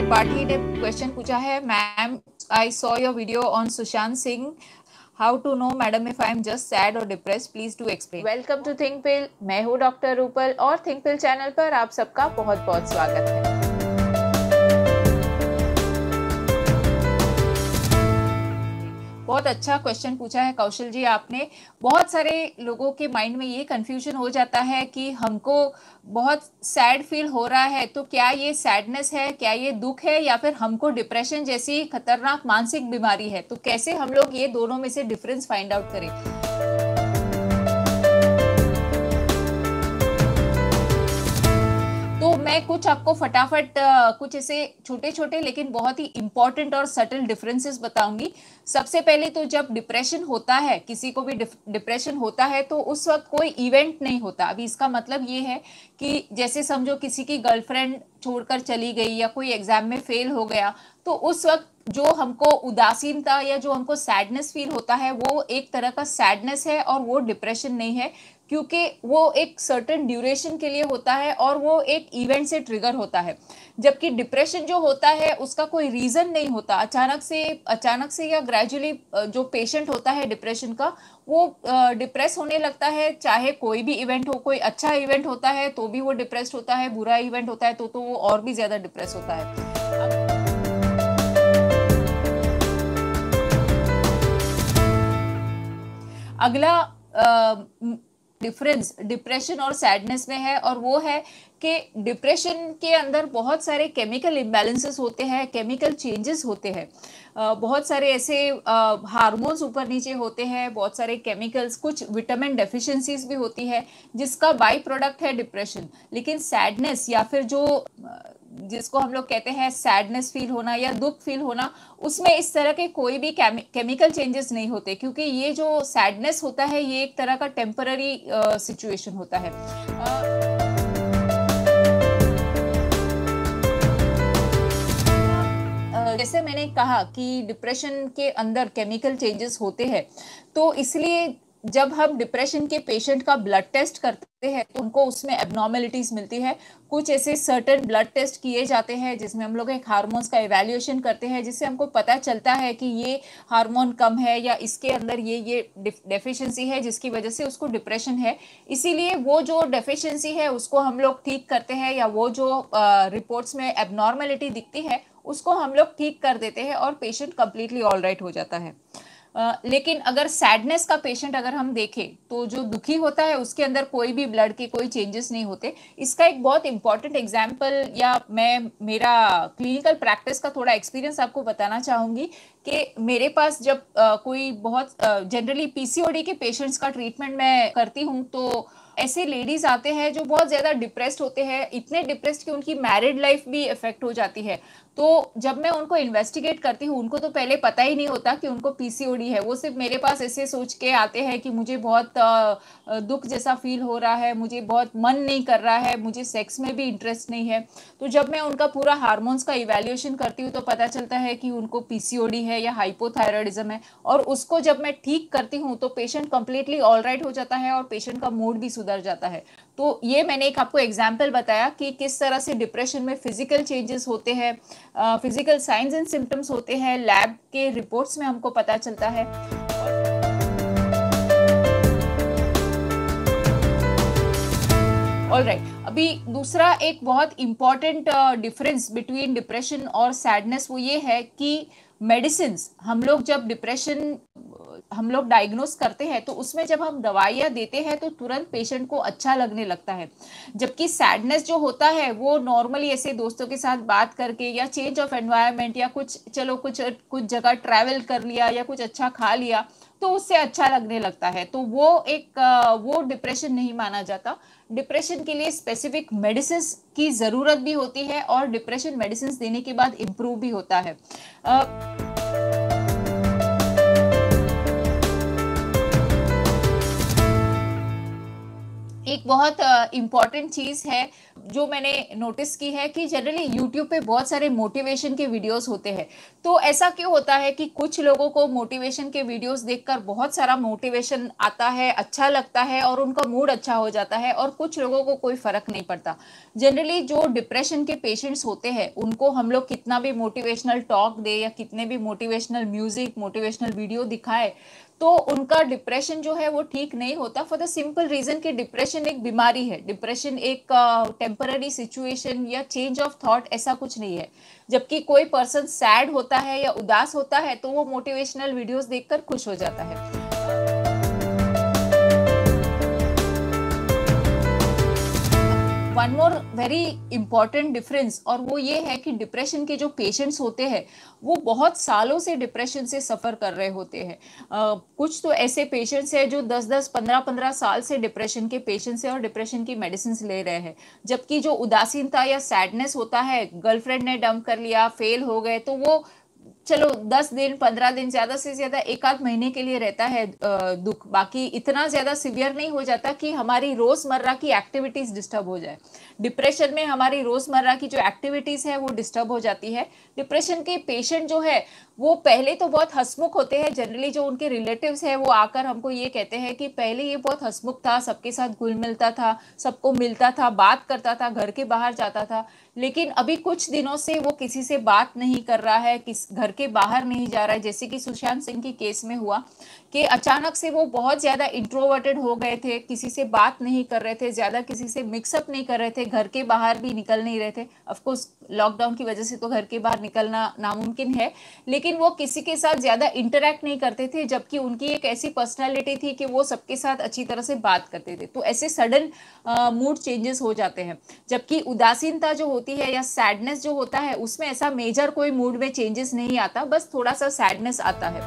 त्रिपाठी ने क्वेश्चन पूछा है, ma'am I saw your video on Sushant Singh, how to know madam if I am just sad और depressed, please do explain. Welcome to think pill, मैं हूँ doctor Rupal और think पिल channel पर आप सबका बहुत बहुत स्वागत है। बहुत अच्छा क्वेश्चन पूछा है कौशल जी आपने। बहुत सारे लोगों के माइंड में ये कंफ्यूजन हो जाता है कि हमको बहुत सैड फील हो रहा है तो क्या ये सैडनेस है, क्या ये दुख है, या फिर हमको डिप्रेशन जैसी खतरनाक मानसिक बीमारी है। तो कैसे हम लोग ये दोनों में से डिफरेंस फाइंड आउट करें। तो मैं कुछ आपको फटाफट कुछ ऐसे छोटे छोटे लेकिन बहुत ही इंपॉर्टेंट और सटल डिफरेंसेस बताऊंगी। सबसे पहले तो जब डिप्रेशन होता है, किसी को भी डिप्रेशन होता है तो उस वक्त कोई इवेंट नहीं होता। अभी इसका मतलब ये है कि जैसे समझो किसी की गर्लफ्रेंड छोड़कर चली गई या कोई एग्जाम में फेल हो गया, तो उस वक्त जो हमको उदासीनता या जो हमको सैडनेस फील होता है वो एक तरह का सैडनेस है और वो डिप्रेशन नहीं है, क्योंकि वो एक सर्टेन ड्यूरेशन के लिए होता है और वो एक इवेंट से ट्रिगर होता है। जबकि डिप्रेशन जो होता है उसका कोई रीजन नहीं होता, अचानक से या ग्रेजुअली जो पेशेंट होता है डिप्रेशन का वो डिप्रेस होने लगता है। चाहे कोई भी इवेंट हो, कोई अच्छा इवेंट होता है तो भी वो डिप्रेस्ड होता है, बुरा इवेंट होता है तो वो और भी ज्यादा डिप्रेस होता है। अगला डिफरेंस डिप्रेशन और सैडनेस में है और वो है कि डिप्रेशन के अंदर बहुत सारे केमिकल इम्बैलेंसेस होते हैं, केमिकल चेंजेस होते हैं, बहुत सारे ऐसे हार्मोन्स ऊपर नीचे होते हैं, बहुत सारे केमिकल्स, कुछ विटामिन डेफिशिएंसीज भी होती है जिसका बाई प्रोडक्ट है डिप्रेशन। लेकिन सैडनेस या फिर जो जिसको हम लोग कहते हैं सैडनेस फील होना या दुख फील होना, उसमें इस तरह के कोई भी केमिकल चेंजेस नहीं होते, क्योंकि ये जो सैडनेस होता है ये एक तरह का टेम्पररी सिचुएशन होता है। जैसे मैंने कहा कि डिप्रेशन के अंदर केमिकल चेंजेस होते हैं, तो इसलिए जब हम डिप्रेशन के पेशेंट का ब्लड टेस्ट करते हैं तो उनको उसमें एबनॉर्मेलिटीज मिलती है। कुछ ऐसे सर्टेन ब्लड टेस्ट किए जाते हैं जिसमें हम लोग एक हार्मोन्स का इवैल्यूएशन करते हैं, जिससे हमको पता चलता है कि ये हार्मोन कम है या इसके अंदर ये डेफिशिएंसी है जिसकी वजह से उसको डिप्रेशन है। इसीलिए वो जो डेफिशिएंसी है उसको हम लोग ठीक करते हैं, या वो जो रिपोर्ट्स में एबनॉर्मेलिटी दिखती है उसको हम लोग ठीक कर देते हैं और पेशेंट कंप्लीटली ऑल राइट हो जाता है। लेकिन अगर सैडनेस का पेशेंट अगर हम देखें तो जो दुखी होता है उसके अंदर कोई भी ब्लड के कोई चेंजेस नहीं होते। इसका एक बहुत इंपॉर्टेंट एग्जांपल या मैं मेरा क्लिनिकल प्रैक्टिस का थोड़ा एक्सपीरियंस आपको बताना चाहूँगी कि मेरे पास जब कोई बहुत जनरली पीसीओडी के पेशेंट्स का ट्रीटमेंट मैं करती हूँ तो ऐसे लेडीज आते हैं जो बहुत ज़्यादा डिप्रेस्ड होते हैं, इतने डिप्रेस्ड कि उनकी मैरिड लाइफ भी इफेक्ट हो जाती है। तो जब मैं उनको इन्वेस्टिगेट करती हूँ, उनको तो पहले पता ही नहीं होता कि उनको पीसीओडी है। वो सिर्फ मेरे पास ऐसे सोच के आते हैं कि मुझे बहुत दुख जैसा फील हो रहा है, मुझे बहुत मन नहीं कर रहा है, मुझे सेक्स में भी इंटरेस्ट नहीं है। तो जब मैं उनका पूरा हार्मोन्स का इवैल्यूएशन करती हूँ तो पता चलता है कि उनको पीसीओडी है या हाइपोथायरॉयडिज्म है, और उसको जब मैं ठीक करती हूँ तो पेशेंट कंप्लीटली ऑल राइट हो जाता है और पेशेंट का मूड भी सुधर जाता है। तो ये मैंने एक आपको एग्जाम्पल बताया कि किस तरह से डिप्रेशन में फिजिकल चेंजेस होते हैं, फिजिकल साइंस एंड सिम्टम्स होते हैं, लैब के रिपोर्ट्स में हमको पता चलता है। ऑलराइट, अभी दूसरा एक बहुत इंपॉर्टेंट डिफरेंस बिटवीन डिप्रेशन और सैडनेस वो ये है कि मेडिसिन्स हम लोग जब डिप्रेशन हम लोग डायग्नोस करते हैं तो उसमें जब हम दवाइयाँ देते हैं तो तुरंत पेशेंट को अच्छा लगने लगता है। जबकि सैडनेस जो होता है वो नॉर्मली ऐसे दोस्तों के साथ बात करके या चेंज ऑफ एनवायरनमेंट या कुछ जगह ट्रैवल कर लिया या कुछ अच्छा खा लिया तो उससे अच्छा लगने लगता है। तो वो डिप्रेशन नहीं माना जाता। डिप्रेशन के लिए स्पेसिफिक मेडिसिन की ज़रूरत भी होती है और डिप्रेशन मेडिसिन देने के बाद इम्प्रूव भी होता है। एक बहुत इम्पॉर्टेंट चीज़ है जो मैंने नोटिस की है कि जनरली यूट्यूब पे बहुत सारे मोटिवेशन के वीडियोस होते हैं। तो ऐसा क्यों होता है कि कुछ लोगों को मोटिवेशन के वीडियोस देखकर बहुत सारा मोटिवेशन आता है, अच्छा लगता है और उनका मूड अच्छा हो जाता है, और कुछ लोगों को कोई फ़र्क नहीं पड़ता। जनरली जो डिप्रेशन के पेशेंट्स होते हैं उनको हम लोग कितना भी मोटिवेशनल टॉक दे या कितने भी मोटिवेशनल म्यूज़िक, मोटिवेशनल वीडियो दिखाए, तो उनका डिप्रेशन जो है वो ठीक नहीं होता, फॉर द सिंपल रीजन कि डिप्रेशन एक बीमारी है। डिप्रेशन एक टेम्पररी सिचुएशन या चेंज ऑफ थॉट ऐसा कुछ नहीं है। जबकि कोई पर्सन सैड होता है या उदास होता है तो वो मोटिवेशनल वीडियोस देखकर खुश हो जाता है। One more very important difference, और वो ये है कि डिप्रेशन के जो पेशेंट्स होते हैं वो बहुत सालों से डिप्रेशन से सफ़र कर रहे होते हैं। कुछ तो ऐसे पेशेंट्स हैं जो 10-10, 15-15 साल से डिप्रेशन के पेशेंट्स हैं और डिप्रेशन की मेडिसिन ले रहे हैं। जबकि जो उदासीनता या सैडनेस होता है, गर्लफ्रेंड ने डंप कर लिया, फेल हो गए, तो वो चलो 10 दिन, 15 दिन, ज्यादा से ज्यादा एक आध महीने के लिए रहता है दुख। बाकी इतना ज्यादा सिवियर नहीं हो जाता कि हमारी रोजमर्रा की एक्टिविटीज डिस्टर्ब हो जाए। डिप्रेशन में हमारी रोजमर्रा की जो एक्टिविटीज है वो डिस्टर्ब हो जाती है। डिप्रेशन के पेशेंट जो है वो पहले तो बहुत हंसमुख होते हैं। जनरली जो उनके रिलेटिव्स है वो आकर हमको ये कहते हैं कि पहले ये बहुत हंसमुख था, सबके साथ घुल मिलता था, सबको मिलता था, बात करता था, घर के बाहर जाता था। लेकिन अभी कुछ दिनों से वो किसी से बात नहीं कर रहा है, किस घर के बाहर नहीं जा रहा है। जैसे कि सुशांत सिंह की केस में हुआ कि अचानक से वो बहुत ज़्यादा इंट्रोवर्टेड हो गए थे, किसी से बात नहीं कर रहे थे, ज़्यादा किसी से मिक्सअप नहीं कर रहे थे, घर के बाहर भी निकल नहीं रहे थे। ऑफकोर्स लॉकडाउन की वजह से तो घर के बाहर निकलना नामुमकिन है, लेकिन वो किसी के साथ ज़्यादा इंटरेक्ट नहीं करते थे। जबकि उनकी एक ऐसी पर्सनैलिटी थी कि वो सबके साथ अच्छी तरह से बात करते थे। तो ऐसे सडन मूड चेंजेस हो जाते हैं। जबकि उदासीनता जो होती है या सैडनेस जो होता है उसमें ऐसा मेजर कोई मूड में चेंजेस नहीं आता, बस थोड़ा सा सैडनेस आता है।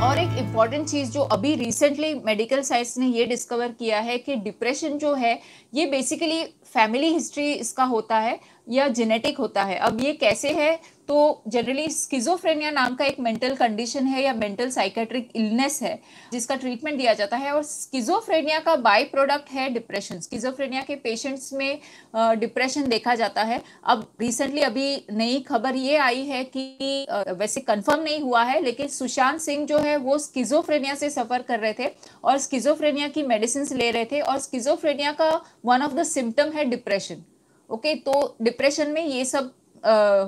और एक इम्पॉर्टेंट चीज़ जो अभी रिसेंटली मेडिकल साइंस ने ये डिस्कवर किया है कि डिप्रेशन जो है ये बेसिकली फैमिली हिस्ट्री इसका होता है या जेनेटिक होता है। अब ये कैसे है, तो जनरली स्किज़ोफ्रेनिया नाम का एक मेंटल कंडीशन है या मेंटल साइकेट्रिक इलनेस है जिसका ट्रीटमेंट दिया जाता है, और स्किज़ोफ्रेनिया का बाई प्रोडक्ट है डिप्रेशन। स्किज़ोफ्रेनिया के पेशेंट्स में डिप्रेशन देखा जाता है। अब रिसेंटली अभी नई खबर ये आई है कि वैसे कंफर्म नहीं हुआ है, लेकिन सुशांत सिंह जो है वो स्किज़ोफ्रेनिया से सफ़र कर रहे थे और स्किज़ोफ्रेनिया की मेडिसिन ले रहे थे, और स्किज़ोफ्रेनिया का वन ऑफ द सिम्टम है डिप्रेशन। ओके, तो डिप्रेशन में ये सब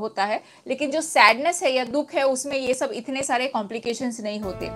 होता है, लेकिन जो सैडनेस है या दुख है उसमें ये सब इतने सारे कॉम्प्लिकेशंस नहीं होते।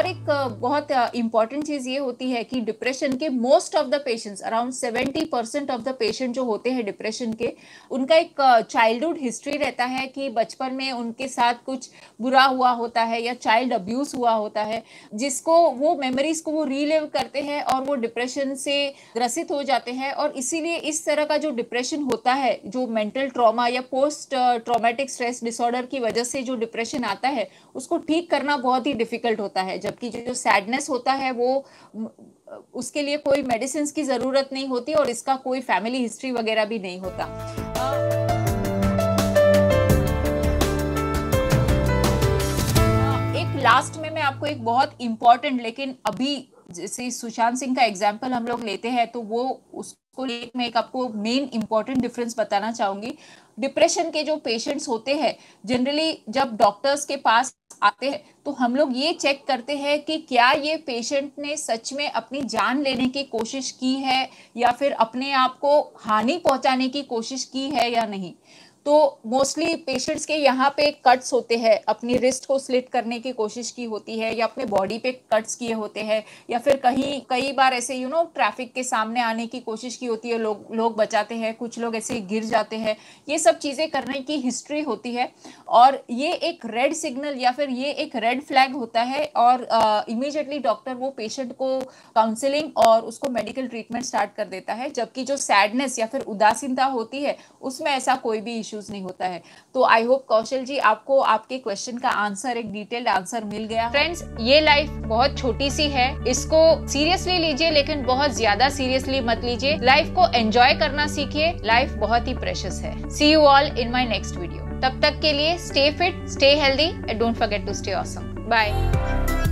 एक बहुत इंपॉर्टेंट चीज़ ये होती है कि डिप्रेशन के most of the patients, around 70% of the patient जो होते हैं डिप्रेशन के, उनका एक चाइल्डहुड हिस्ट्री रहता है कि बचपन में उनके साथ कुछ बुरा हुआ होता है या चाइल्ड अब्यूज़ हुआ होता है, जिसको वो मेमोरीज को वो रीलिव करते हैं और वो डिप्रेशन से ग्रसित हो जाते हैं। और इसीलिए इस तरह का जो डिप्रेशन होता है, जो मेंटल ट्रॉमा या पोस्ट ट्रॉमेटिक स्ट्रेस डिसऑर्डर की वजह से जो डिप्रेशन आता है, उसको ठीक करना बहुत ही डिफिकल्ट होता है। जबकि जो सैडनेस होता है वो उसके लिए कोई मेडिसिन की ज़रूरत नहीं होती और इसका कोई फैमिली हिस्ट्री वगैरह भी नहीं होता। एक लास्ट में मैं आपको एक बहुत इम्पॉर्टेंट, लेकिन अभी जैसे सुशांत सिंह का एग्जाम्पल हम लोग लेते हैं तो वो उसको मैं एक आपको मेन इंपॉर्टेंट डिफरेंस बताना चाहूँगी। डिप्रेशन के जो पेशेंट्स होते हैं जनरली जब डॉक्टर्स के पास आते हैं तो हम लोग ये चेक करते हैं कि क्या ये पेशेंट ने सच में अपनी जान लेने की कोशिश की है या फिर अपने आप को हानि पहुंचाने की कोशिश की है या नहीं। तो मोस्टली पेशेंट्स के यहाँ पे कट्स होते हैं, अपनी रिस्ट को स्लिट करने की कोशिश की होती है या अपने बॉडी पे कट्स किए होते हैं, या फिर कहीं कई बार ऐसे ट्रैफिक के सामने आने की कोशिश की होती है, लोग बचाते हैं, कुछ लोग ऐसे गिर जाते हैं। ये सब चीज़ें करने की हिस्ट्री होती है और ये एक रेड सिग्नल या फिर ये एक रेड फ्लैग होता है और इमीडिएटली डॉक्टर वो पेशेंट को काउंसलिंग और उसको मेडिकल ट्रीटमेंट स्टार्ट कर देता है। जबकि जो सैडनेस या फिर उदासीनता होती है उसमें ऐसा कोई भी इश्यूज नहीं होता है। तो आई होप कौशल जी आपको आपके क्वेश्चन का आंसर, एक डिटेल्ड आंसर मिल गया। फ्रेंड्स, ये लाइफ बहुत छोटी सी है, इसको सीरियसली लीजिए लेकिन बहुत ज्यादा सीरियसली मत लीजिए। लाइफ को एंजॉय करना सीखिए, लाइफ बहुत ही प्रेशियस है। See you all in my next video. तब तक के लिए stay fit, stay healthy and don't forget to stay awesome. Bye.